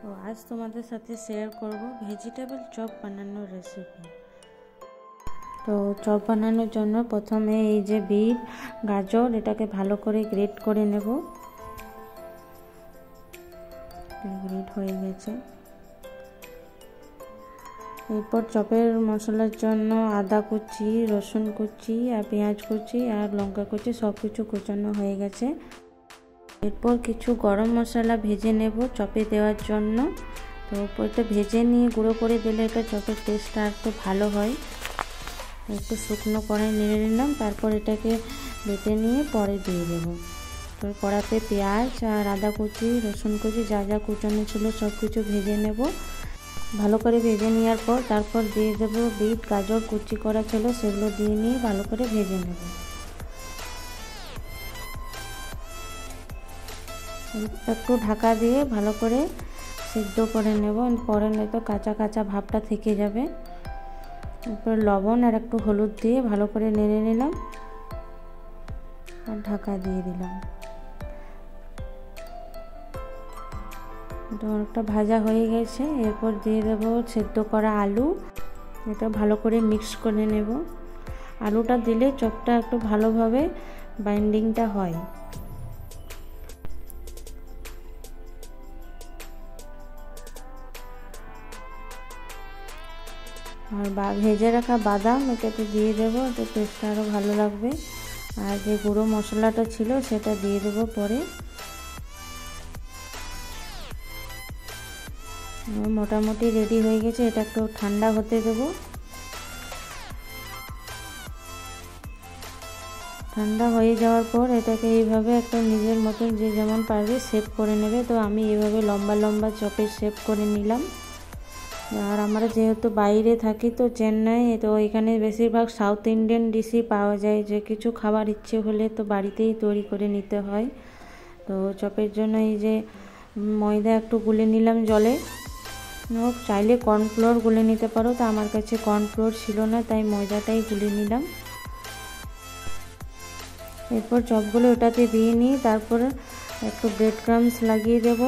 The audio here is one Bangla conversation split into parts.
তো আজ তোমাদের সাথে শেয়ার করব ভেজিটেবল চপ বানানোর রেসিপি। তো চপ বানানোর জন্য প্রথমে এই যে বিট, গাজর এটাকে ভালো করে গ্রেট করে নেব। গ্রেট হয়ে গেছে। এরপর চপের মশলার জন্য আদা কুচি, রসুন কুচি আর পেঁয়াজ কুচি আর লঙ্কা কুচি সব কিছু কুচানো হয়ে গেছে। এরপর কিছু গরম মশলা ভেজে নেব চপে দেওয়ার জন্য। তো এটা ভেজে নিয়ে গুঁড়ো করে দিলে এটা চপের টেস্টটা একটু ভালো হয়। একটু শুকনো করে নেড়ে নিলাম, তারপর এটাকে বেটে নিয়ে পরে দিয়ে দেবো। তো কড়াতে পেঁয়াজ আর আদা কুচি, রসুন কুচি যা যা কুচানো ছিল সব কিছু ভেজে নেব। ভালো করে ভেজে নেওয়ার পর তারপর দিয়ে দেবো বিট, গাজর কুচি করা ছিল সেগুলো দিয়ে নিয়ে ভালো করে ভেজে নেব। একটু ঢাকা দিয়ে ভালো করে সিদ্ধ করে নেব, পরে নয়তো কাঁচা কাঁচা ভাবটা থেকে যাবে। এরপর লবণ আর একটু হলুদ দিয়ে ভালো করে নেড়ে নিলাম আর ঢাকা দিয়ে দিলাম। এটা অনেকটা ভাজা হয়ে গেছে। এরপর দিয়ে দেবো সেদ্ধ করা আলু, এটা ভালো করে মিক্স করে নেব। আলুটা দিলে চপটা একটু ভালোভাবে বাইন্ডিংটা হয়। আর ভেজে রাখা বাদাম এটাতে দিয়ে দেবো, এটা টেস্টটা আরও ভালো লাগবে। আর যে গুঁড়ো মশলাটা ছিল সেটা দিয়ে দেবো পরে। মোটামুটি রেডি হয়ে গেছে, এটা একটু ঠান্ডা হতে দেবো। ঠান্ডা হয়ে যাওয়ার পর এটাকে এইভাবে একটা নিজের মতন যে যেমন পারবে শেপ করে নেবে। তো আমি এইভাবে লম্বা লম্বা চপের শেপ করে নিলাম। আর আমরা যেহেতু বাইরে থাকি তো চেন্নাই, তো এখানে বেশিরভাগ সাউথ ইন্ডিয়ান ডিশই পাওয়া যায়। যে কিছু খাবার ইচ্ছে হলে তো বাড়িতেই তৈরি করে নিতে হয়। তো চপের জন্য এই যে ময়দা একটু গুলে নিলাম জলে, চাইলে কর্নফ্লোর গুলে নিতে পারো। তো আমার কাছে কর্নফ্লোর ছিল না, তাই ময়দাটাই গুলে নিলাম। এরপর চপগুলো ওটাতে দিয়ে নিই, তারপর একটু ব্রেড ক্রাম্বস লাগিয়ে দেব।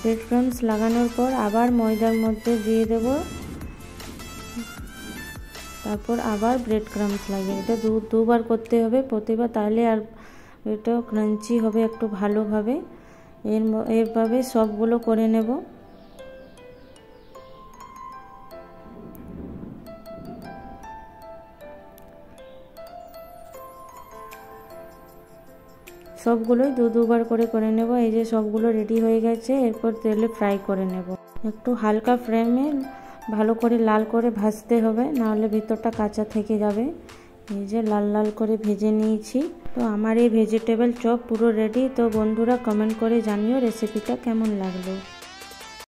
ব্রেড ক্রাম্বস লাগানোর পর আবার ময়দার মধ্যে দিয়ে দেব, তারপর আবার ব্রেড ক্রাম্বস লাগিয়ে। এটা দুবার করতে হবে প্রতিবার, তাহলে আর এটা ক্রাঞ্চি হবে একটু ভালোভাবে। এরভাবে সবগুলো করে নেব। সবগুলোই দুবার করে নেব। এই যে সবগুলো রেডি হয়ে গেছে। এরপর তেলে ফ্রাই করে নেব। একটু হালকা ফ্লেমে ভালো করে লাল করে ভাজতে হবে, নাহলে ভিতরটা কাঁচা থেকে যাবে। এই যে লাল লাল করে ভেজে নিয়েছি। তো আমার এই ভেজিটেবল চপ পুরো রেডি। তো বন্ধুরা কমেন্ট করে জানিও রেসিপিটা কেমন লাগলো।